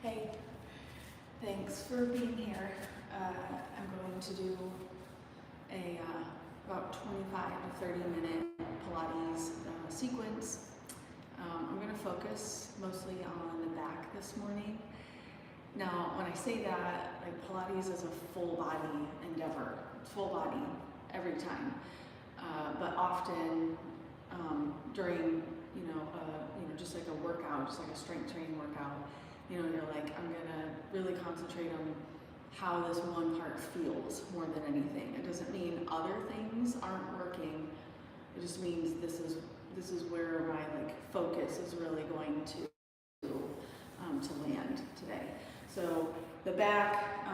Hey, thanks for being here. I'm going to do a about 25 to 30 minute Pilates sequence. I'm going to focus mostly on the back this morning. Now, when I say that, like Pilates is a full body endeavor. It's full body every time, but often during just like a workout, just like a strength training workout, you're like, I'm gonna really concentrate on how this one part feels more than anything. It doesn't mean other things aren't working. It just means this is where my focus is really going to land today. So the back,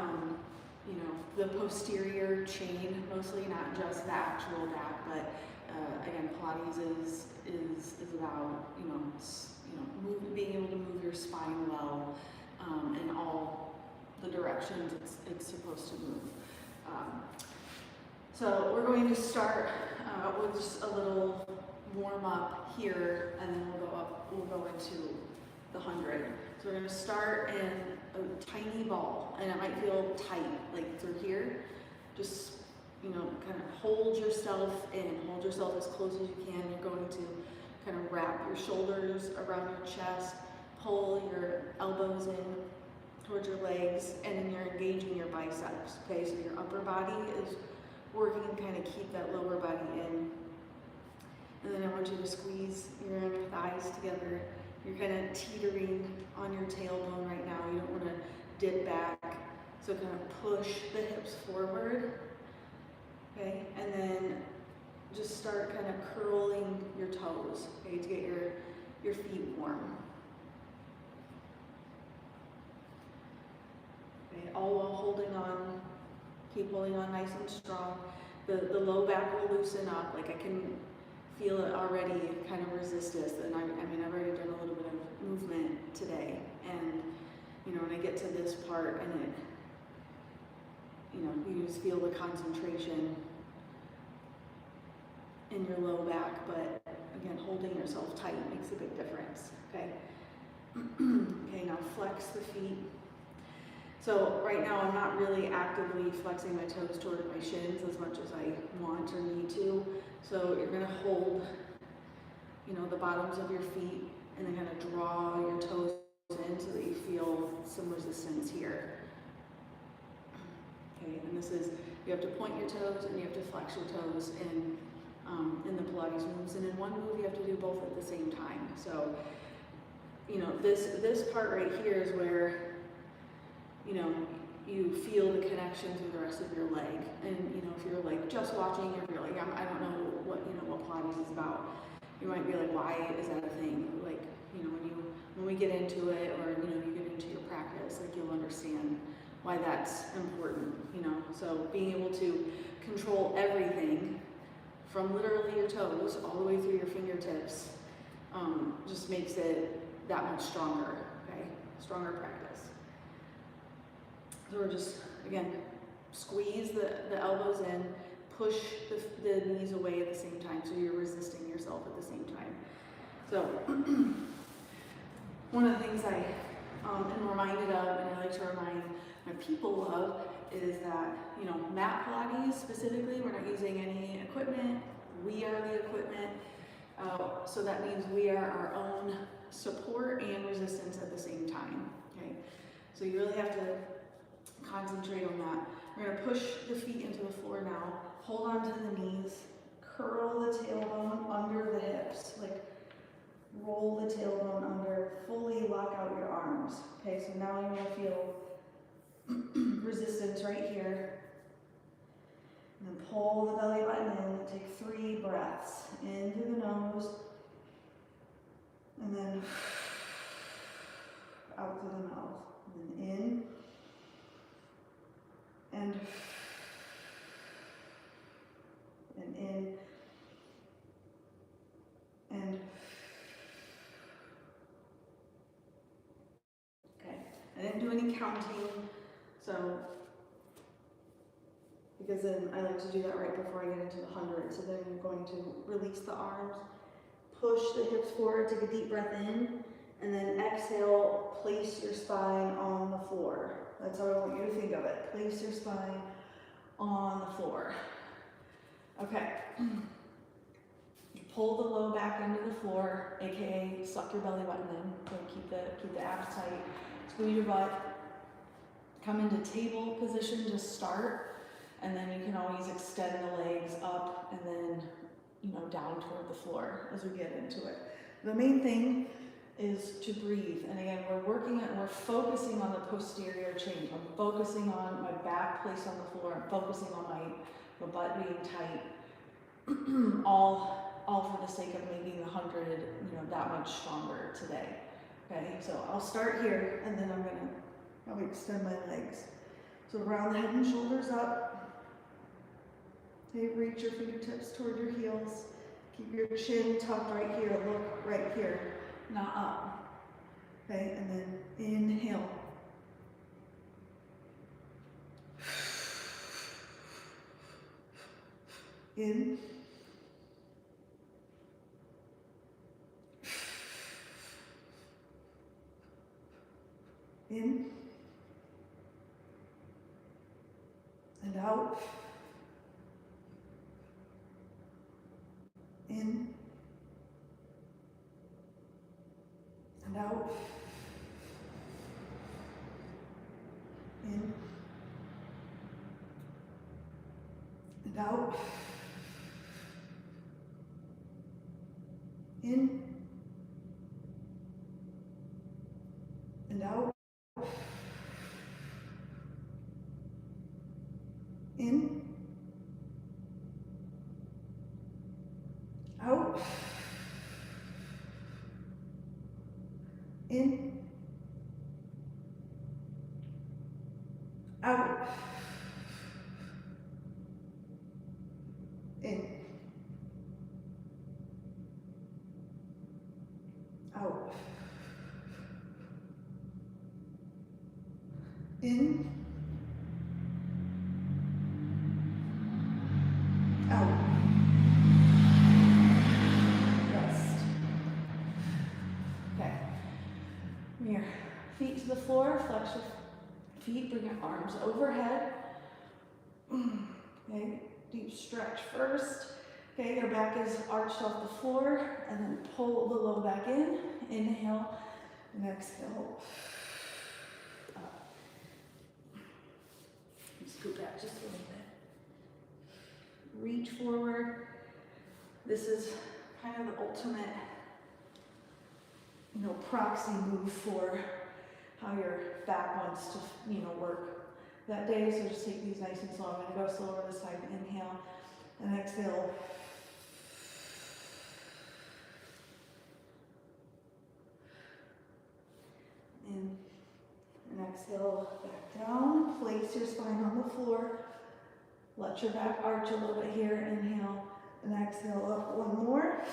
the posterior chain mostly, not just the actual back, but again, Pilates is about being able to move your spine well in all the directions it's supposed to move. So we're going to start with just a little warm up here, and then we'll go into the 100. So we're going to start in a tiny ball, and it might feel tight, like through here. Just kind of hold yourself as close as you can. You're going to kind of wrap your shoulders around your chest, pull your elbows in towards your legs, and then you're engaging your biceps. Okay, so your upper body is working to kind of keep that lower body in. And then I want you to squeeze your thighs together. You're kind of teetering on your tailbone right now. You don't want to dip back. So kind of push the hips forward. Okay, and then just start kind of curling your toes, okay, to get your feet warm. Okay, all while holding on, keep holding on nice and strong. The low back will loosen up. Like I can feel it already, kind of resistance. And I've already done a little bit of movement today. And when I get to this part and it, you just feel the concentration in your low back, but again, holding yourself tight makes a big difference, okay? Okay, now flex the feet. So right now I'm not really actively flexing my toes toward my shins as much as I want or need to. So you're gonna hold, the bottoms of your feet and then kind of draw your toes in so that you feel some resistance here. Okay, and this is, you have to point your toes and you have to flex your toes in the Pilates moves, and in one move you have to do both at the same time. So, this part right here is where, you feel the connection through the rest of your leg. And if you're just watching, if you're like, I don't know what Pilates is about, you might be like, why is that a thing? When we get into it, or you get into your practice, you'll understand why that's important. So being able to control everything from literally your toes all the way through your fingertips just makes it that much stronger, okay? Stronger practice. So we're just, again, squeeze the elbows in, push the knees away at the same time, so you're resisting yourself at the same time. So one of the things I am reminded of, and I like to remind my people of, is that, Mat Pilates specifically, we're not using any equipment. We are the equipment. So that means we are our own support and resistance at the same time. Okay, so you really have to concentrate on that. We're going to push the feet into the floor now. Hold on to the knees. Curl the tailbone under the hips. Roll the tailbone under. Fully lock out your arms. Okay, so now you're going to feel resistance right here. And then pull the belly button in. Take 3 breaths. In through the nose. And then out through the mouth. And then in. And in. And okay. I didn't do any counting. So, because then I like to do that right before I get into the 100. So then you're going to release the arms, push the hips forward, take a deep breath in, and then exhale, place your spine on the floor. That's how I want you to think of it. Place your spine on the floor. Okay. You pull the low back into the floor, aka suck your belly button in. So keep the abs tight. Squeeze your butt. Come into table position to start, and then you can always extend the legs up and then, you know, down toward the floor as we get into it. The main thing is to breathe. And again, we're focusing on the posterior chain. I'm focusing on my back placed on the floor. I'm focusing on my butt being tight. all for the sake of making the 100, you know, that much stronger today. Okay, so I'll start here, and then I'll extend my legs. So round the head and shoulders up. Okay, reach your fingertips toward your heels. Keep your chin tucked right here. Look right here, not up. Okay, and then inhale. In. In. And out. In. And out. In. And out. In. And out. In. Out. In. Out. In. Out. In. Out. Rest. Okay. Bring your feet to the floor, flex your feet, bring your arms overhead. Okay, deep stretch first. Okay, your back is arched off the floor, and then pull the low back in. Inhale and exhale. Up. Scoot back just a little bit. Reach forward. This is kind of the ultimate, you know, proxy move for how your back wants to, you know, work that day. So just take these nice and slow. I'm going to go slower this time. Inhale and exhale. In and exhale back down. Place your spine on the floor. Let your back arch a little bit here. Inhale and exhale up. One more.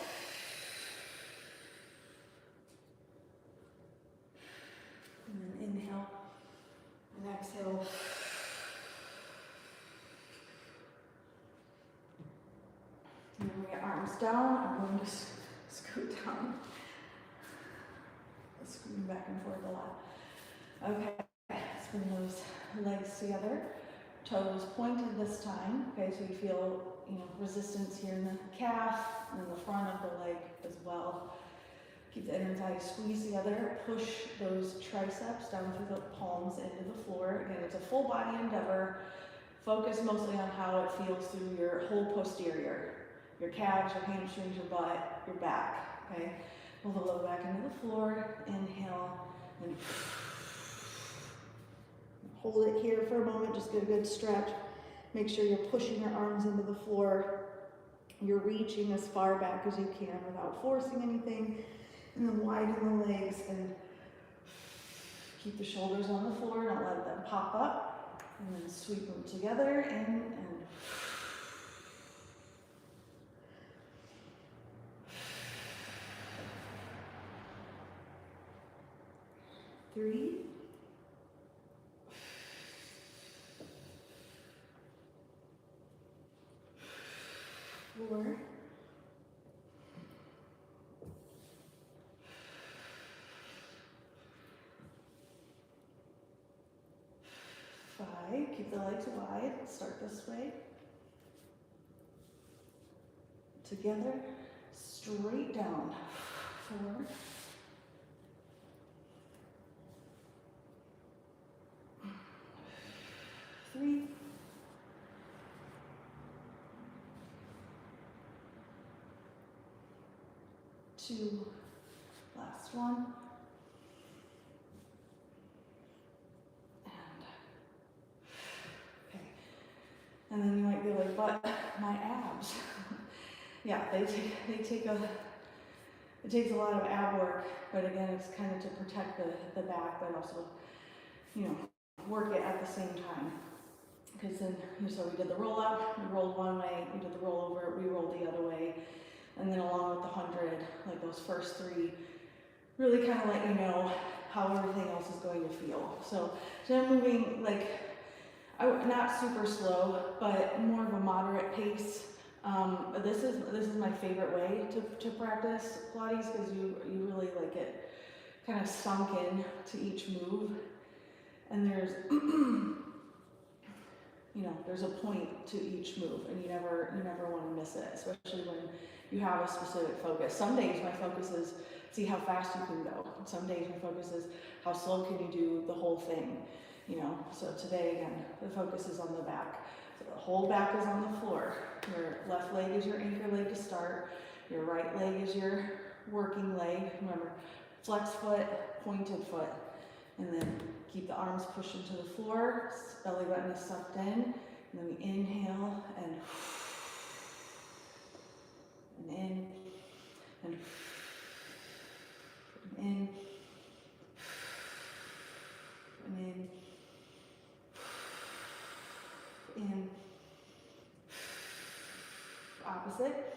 And then inhale and exhale. And then bring your arms down. I'm going to scoot down. Scooting back and forth a lot. Okay, spin those legs together. Toes pointed this time. Okay, so you feel, you know, resistance here in the calf and in the front of the leg as well. Keep the inner thighs squeezed together. Push those triceps down through the palms into the floor. Again, it's a full body endeavor. Focus mostly on how it feels through your whole posterior. Your calves, your hamstrings, your butt, your back. Okay, pull the low back into the floor. Inhale and hold it here for a moment. Just get a good stretch. Make sure you're pushing your arms into the floor. You're reaching as far back as you can without forcing anything. And then widen the legs and keep the shoulders on the floor. Don't let them pop up. And then sweep them together in and 3, 4, 5, 5, keep the legs wide, start this way. Together, straight down. 4, 3, 2, last one. And then you might be like, but my abs. Yeah, it takes a lot of ab work, but again, it's kind of to protect the back, but also, work it at the same time. Because then, so we did the roll up, we rolled one way, we did the roll over, we rolled the other way, and then along with the 100, like those first 3, really kind of let you know how everything else is going to feel. So I'm moving not super slow, but more of a moderate pace. This is my favorite way to practice Pilates because you really like it kind of sunk in to each move, and there's there's a point to each move, and you never want to miss it, especially when you have a specific focus. Some days my focus is see how fast you can go. Some days my focus is how slow can you do the whole thing. So today, again, the focus is on the back. So the whole back is on the floor. Your left leg is your anchor leg to start. Your right leg is your working leg. Remember, flex foot, pointed foot. And then keep the arms pushed into the floor. Belly button is sucked in. And then we inhale and in, and in, and in. In, opposite,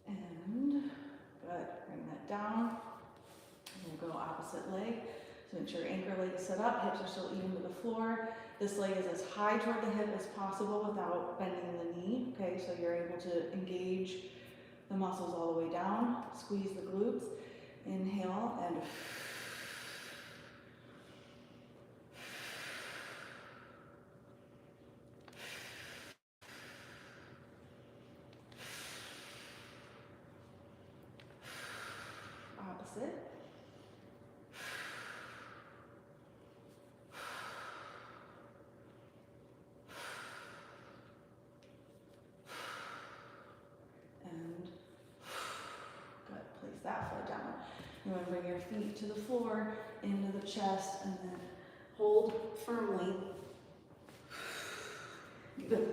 and good, bring that down, and we'll go opposite leg, so make sure your anchor leg is set up, hips are still even to the floor. This leg is as high toward the hip as possible without bending the knee, okay? So you're able to engage the muscles all the way down, squeeze the glutes, inhale, and opposite. That foot down. You want to bring your feet to the floor, into the chest, and then hold firmly. Get as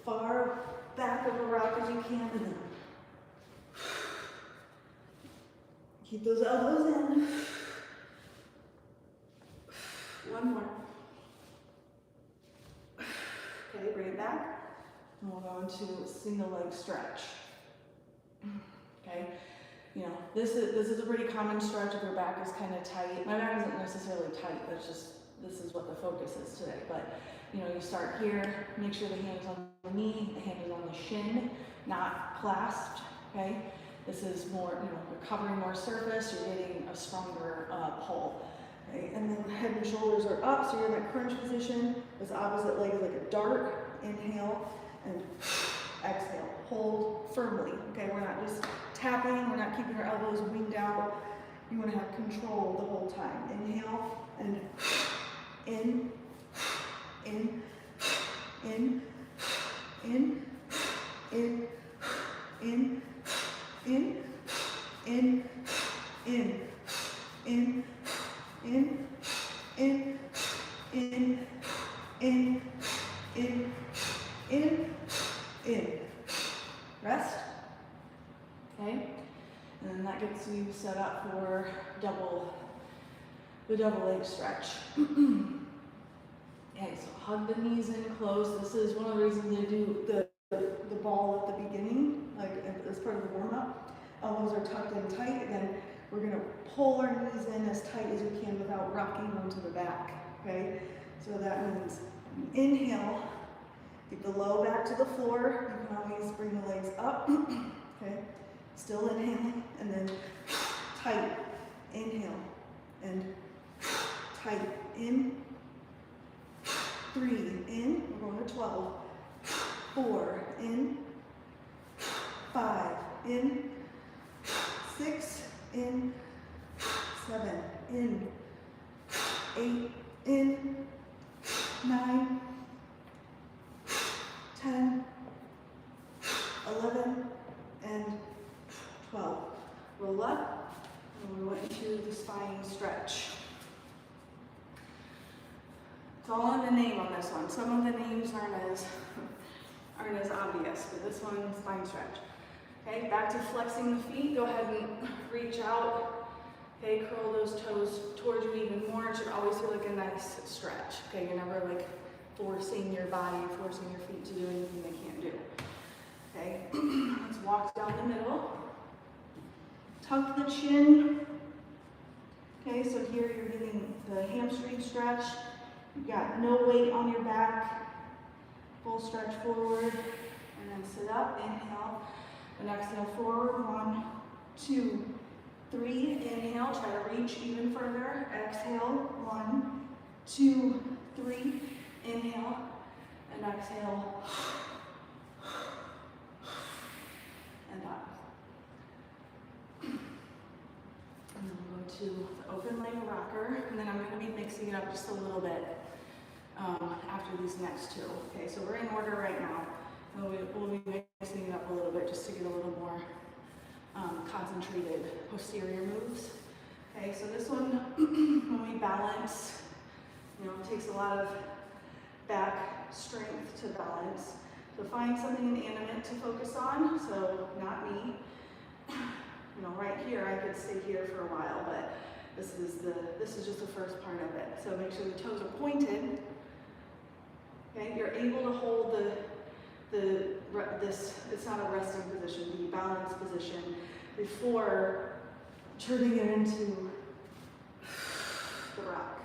far back of a rock as you can, and then keep those elbows in. One more. Okay, bring it back. And we'll go into a single leg stretch. Okay. This is a pretty common stretch if your back is kind of tight. My back isn't necessarily tight, that's just, this is what the focus is today. But, you start here, make sure the hand is on the knee, the hand is on the shin, not clasped, okay? This is more, you're covering more surface, you're getting a stronger pull, okay? And then head and shoulders are up, so you're in that crunch position. This opposite leg is like a dart. Inhale and exhale. Hold firmly, okay? We're not just tapping, we're not keeping our elbows winged out. You want to have control the whole time. Inhale and in, in, in, in, in, in, in, in, in, in, in, in, in, in. Rest. Okay, and then that gets you set up for the double leg stretch. Okay, so hug the knees in close. This is one of the reasons they do the ball at the beginning, like as part of the warm up. Elbows are tucked in tight. Again, we're gonna pull our knees in as tight as we can without rocking them to the back. Okay, so that means inhale Keep the low back to the floor. You can always bring the legs up. Okay, still inhaling, and then tight, inhale, and tight, in, 3, in, we're going to 12, 4, in, 5, in, 6, in, 7, in, 8, in, 9, 10, 11, and 12. Roll up, and we went into the spine stretch. It's all in the name on this one. Some of the names aren't as obvious, but this one, spine stretch. Okay, back to flexing the feet. Go ahead and reach out. Okay, curl those toes towards you even more. It should always feel like a nice stretch. Okay, you're never like forcing your body, forcing your feet to do anything they can't do. Okay, let's walk down the middle. Tuck the chin. Okay, so here you're getting the hamstring stretch. You've got no weight on your back. Full stretch forward, and then sit up, inhale, and exhale forward. 1, 2, 3, inhale, try to reach even further. Exhale, 1, 2, 3, inhale, and exhale, and up. And then we'll go to the open leg rocker, and then I'm going to be mixing it up just a little bit after these next two. Okay, so we're in order right now, and we'll be mixing it up a little bit just to get a little more concentrated posterior moves. Okay, so this one, when we balance, it takes a lot of back strength to balance. So find something inanimate to focus on. So not me. Right here, I could stay here for a while, but this is just the first part of it. So make sure the toes are pointed. Okay, you're able to hold this. It's not a resting position, the balanced position, before turning it into the rock.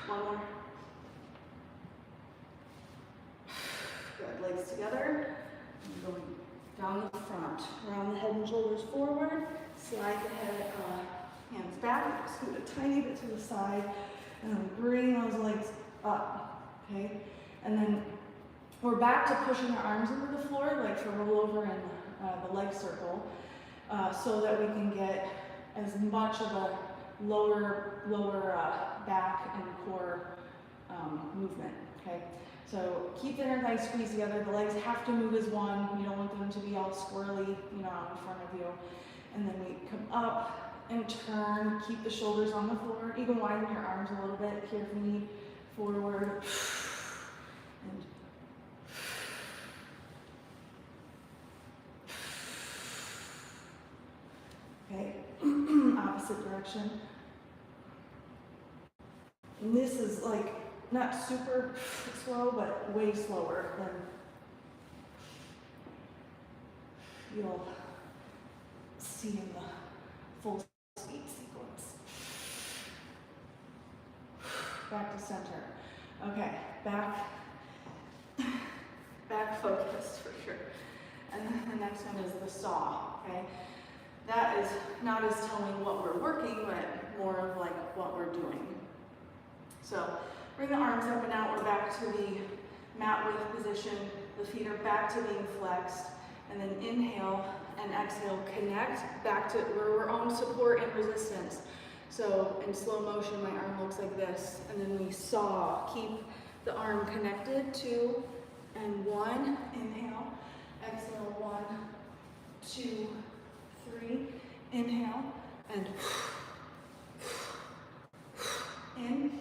One more. Good, legs together. And going down the front, around the head and shoulders forward. Slide the head, hands back, scoot a tiny bit to the side, and then bring those legs up, okay? And then we're back to pushing our arms into the floor, like for rollover and the leg circle, so that we can get as much of a lower back and core movement, okay? So keep the inner thighs squeezed together. The legs have to move as one. You don't want them to be all squirrely, out in front of you. And then we come up and turn. Keep the shoulders on the floor. You can widen your arms a little bit here if you need. Forward. And okay, opposite direction. And this is like not super slow, but way slower than you'll see in the full speed sequence. Back to center. Okay, back focused for sure. And then the next one is the saw, okay? That is not as telling what we're working, but more of like what we're doing. So bring the arms up and out. We're back to the mat width position. The feet are back to being flexed. And then inhale and exhale, connect back to where we're on support and resistance. So in slow motion, my arm looks like this. And then we saw, keep the arm connected, 2 and 1. Inhale, exhale, 1, 2, 3. Inhale and in.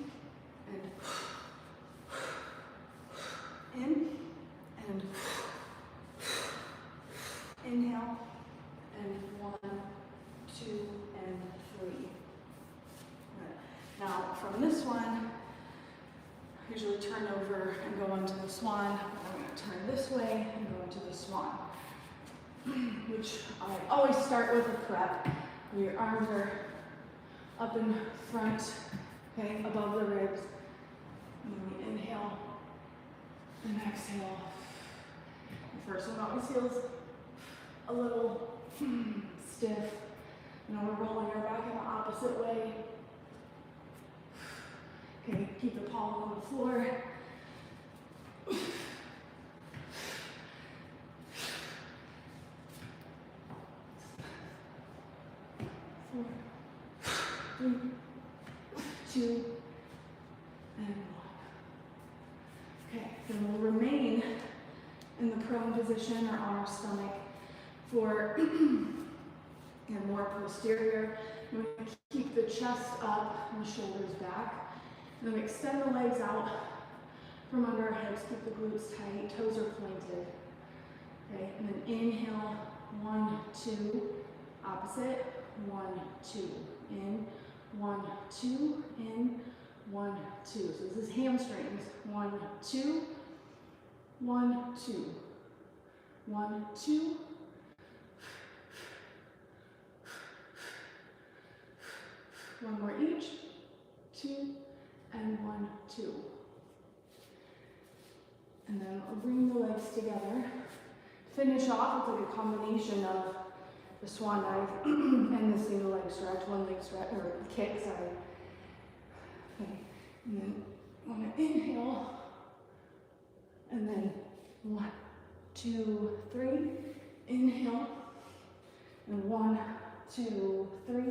In and inhale and 1, 2, and 3. Good. Now from this one, usually turn over and go into the swan. I'm going to turn this way and go into the swan. which I always start with a prep, where your arms are up in front, okay, above the ribs. And then we inhale and exhale. The first one always feels a little stiff. Now we're rolling our back in the opposite way. Okay, keep the palm on the floor. 4, 3, 2, and 1. Okay, then we'll remain in the prone position or on our stomach for more posterior. We're going to keep the chest up and the shoulders back. And then extend the legs out from under our hips. Keep the glutes tight, toes are pointed. Okay, and then inhale, 1, 2, opposite, 1, 2, in, 1, 2, in, 1, 2. So this is hamstrings. 1, 2, 1, 2, 1, 2. One more each, 2, and 1, 2. And then we'll bring the legs together. Finish off with like a combination of the swan dive and the single leg stretch, one leg stretch, or kick, sorry. Okay. And then I want to inhale, and then 1, 2, 3, inhale, and 1, 2, 3,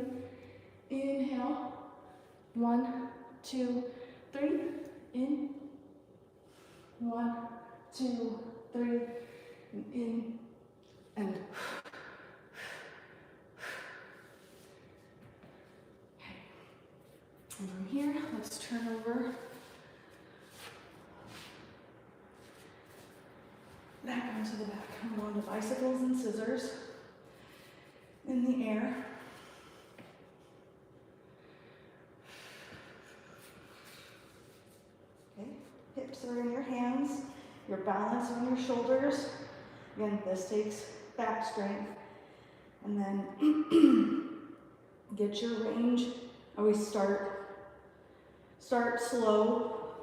inhale, 1, 2, 3, in, 1, 2, 3, and in, and and from here, let's turn over back onto the back. I'm going to bicycles and scissors in the air. Okay, hips are in your hands, your balance on your shoulders. Again, this takes back strength. And then get your range. Always start slow.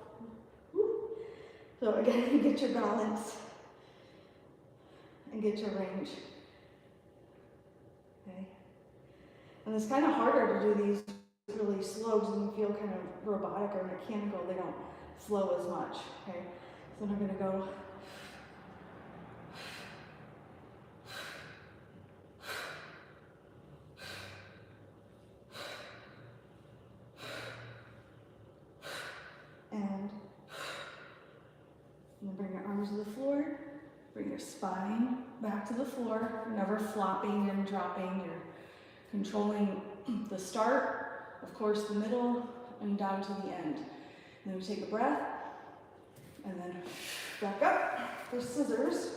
Woo. So again, you get your balance and get your range. Okay. And it's kind of harder to do these really slow because you feel kind of robotic or mechanical. They don't flow as much. Okay. So I'm going to go. And bring your arms to the floor, bring your spine back to the floor. You're never flopping and dropping. You're controlling the start, of course the middle, and down to the end. And then we take a breath, and then back up for scissors.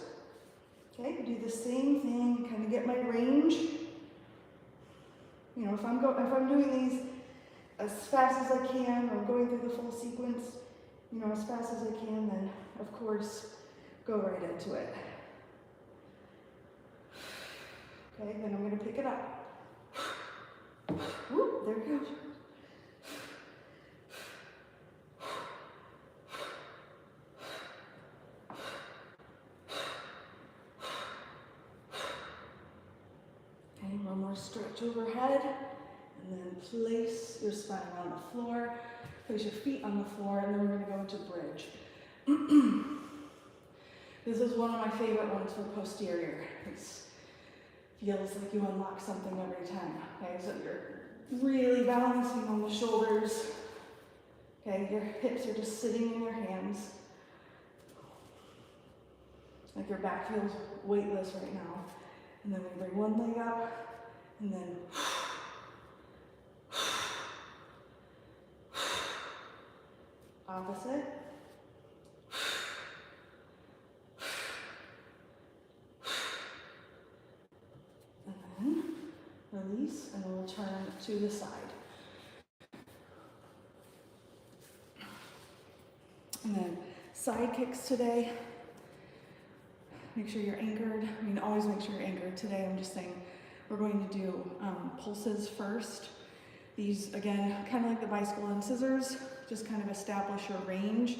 Okay, do the same thing, kind of get my range. You know, if I'm doing these as fast as I can, or going through the full sequence, you know, as fast as I can, then of course go right into it. Okay, then I'm going to pick it up. Whoop, there it goes. Okay, one more stretch overhead, and then place your spine on the floor. Place your feet on the floor, and then we're going to go into bridge. This is one of my favorite ones for posterior. It feels like you unlock something every time. Okay, so you're really balancing on the shoulders. Okay, your hips are just sitting in your hands. Like your back feels weightless right now. And then we bring one leg up, and then opposite. And then release, and we'll turn to the side. And then side kicks today. make sure you're anchored. I mean, always make sure you're anchored. Today I'm just saying we're going to do pulses first. These, again, kind of like the bicycle and scissors, just kind of establish your range.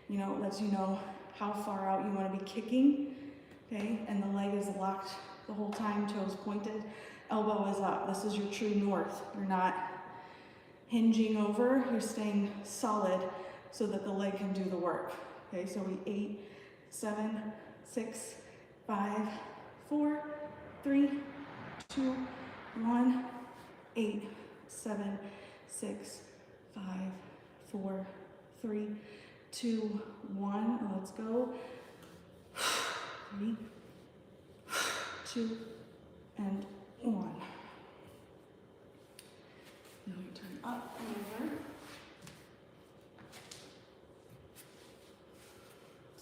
You know, it lets you know how far out you want to be kicking, okay? And the leg is locked the whole time, toes pointed, elbow is up. This is your true north. You're not hinging over, you're staying solid so that the leg can do the work. Okay, so we 8, 7, 6, 5, 4, 3, 2, 1, 8, 7, 6, 5, 4, 3, 2, 1. Let's go. 3, 2, and 1. Now we turn up and over.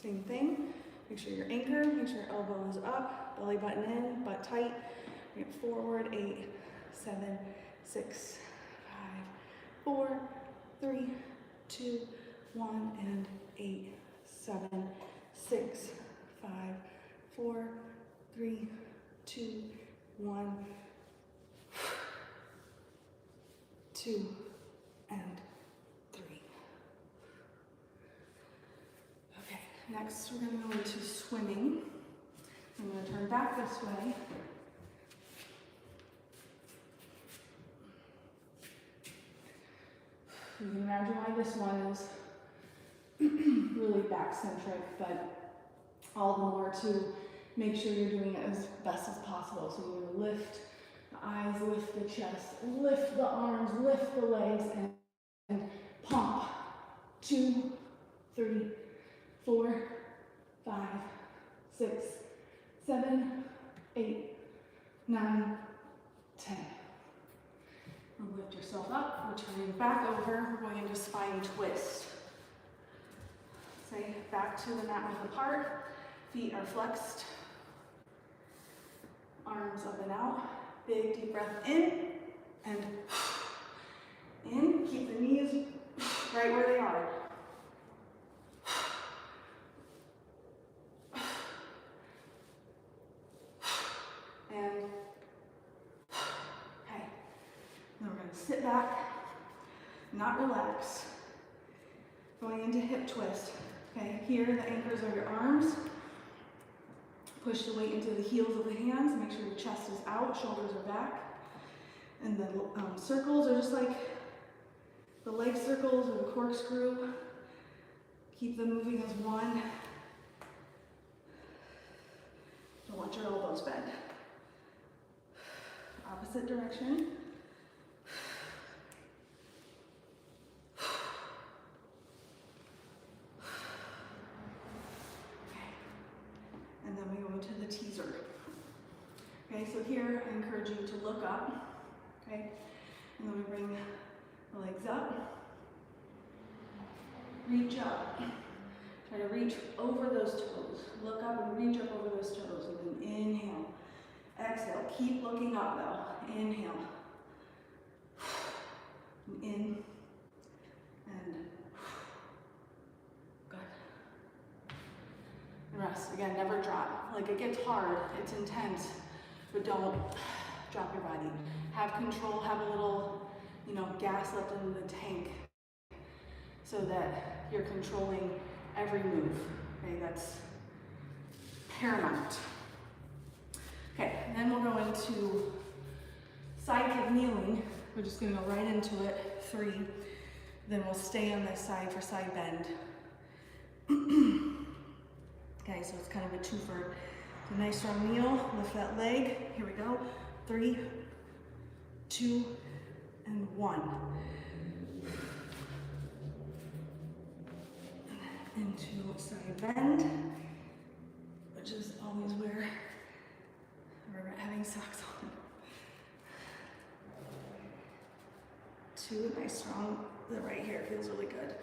Same thing. Make sure you're anchored. Make sure your elbow is up, belly button in, butt tight. Bring it forward. 8, 7, 6, 5, 4, 3, 2, 1, and 8, 7, 6, 5, 4, 3, 2, 1, 2, and 3. Okay, next we're going to go into swimming. I'm going to turn back this way. You can imagine why this one is really back-centric, but all the more to make sure you're doing it as best as possible. So you're going to lift the eyes, lift the chest, lift the arms, lift the legs, and pump. 2, 3, 4, 5, 6, 7, 8, 9, 10. And lift yourself up, returning back over. We're going into spine twist. Say back to the mat width apart. Feet are flexed. Arms up and out. Big deep breath in and in. Keep the knees right where they are. And okay. Then we're going to sit back, not relax. Going into hip twist. Okay, here the anchors are your arms. Push the weight into the heels of the hands. Make sure your chest is out, shoulders are back. And the circles are just like the leg circles or the corkscrew. Keep them moving as one. Don't want your elbows bent. Opposite direction. And then we go into the teaser. Okay, so here I encourage you to look up. Okay, and then we bring the legs up. Reach up. Try to reach over those toes. Look up and reach up over those toes. And then inhale. Exhale. Keep looking up though. Inhale. In. And good. And rest. Again, never drop. Like it gets hard. It's intense. But don't drop your body. Have control. Have a little, gas left in the tank so that you're controlling every move. Okay, that's paramount. Okay, and then we'll go into side kick kneeling. We're just gonna go right into it. 3. Then we'll stay on this side for side bend. Okay, so it's kind of a twofer. So nice strong kneel, lift that leg. Here we go. 3, 2, and 1. Into side bend, which is always where we're having socks on. 2, nice strong, the right here feels really good.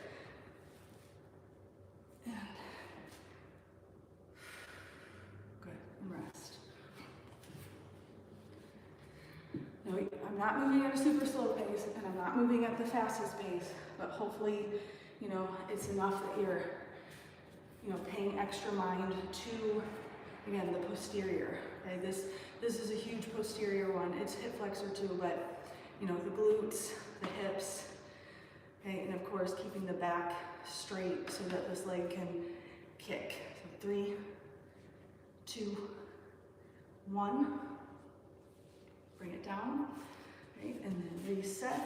And good, and rest. Now, I'm not moving at a super slow pace, and I'm not moving at the fastest pace, but hopefully, it's enough that you're, paying extra mind to again, the posterior. Okay, this is a huge posterior one. It's hip flexor too, but you know, the glutes, the hips, okay, and of course keeping the back straight so that this leg can kick. So 3, 2, 1. Bring it down, right, and then reset.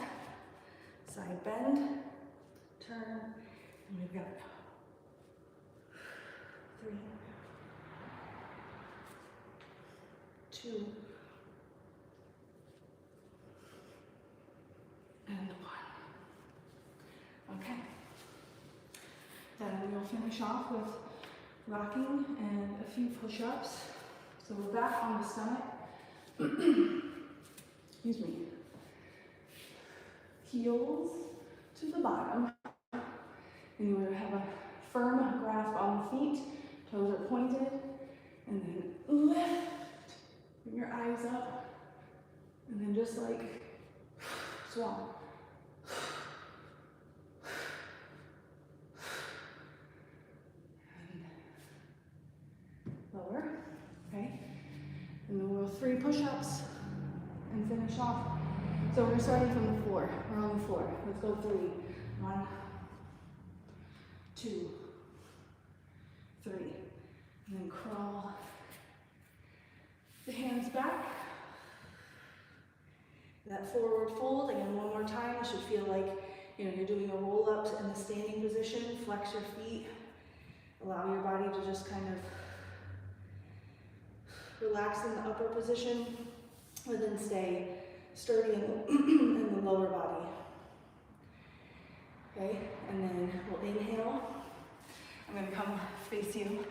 Side bend, turn, and we've got 3, 2, and 1. Okay. Then we'll finish off with rocking and a few push-ups. So we're back on the stomach. Excuse me. Heels to the bottom. And you want to have a firm grasp on the feet. Toes are pointed. And then lift. Bring your eyes up. And then just like swallow. Lower, okay? And then we'll 3 push-ups and finish off. So we're starting from the floor. We're on the floor. Let's go 3. 1, 2, 3. And then crawl the hands back. That forward fold, again, one more time. You should feel like, you know, you're doing a roll-up in the standing position. Flex your feet. Allow your body to just kind of relax in the upper position, but then stay sturdy in the lower body. Okay, and then we'll inhale. I'm going to come face you.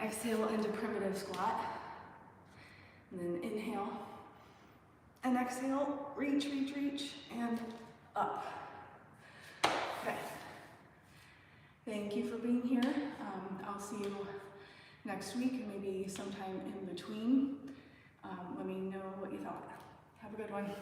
Exhale into primitive squat. And then inhale. And exhale, reach, reach, reach, and up. Okay. Thank you for being here. I'll see you next week, and maybe sometime in between. Let me know what you thought. Have a good one.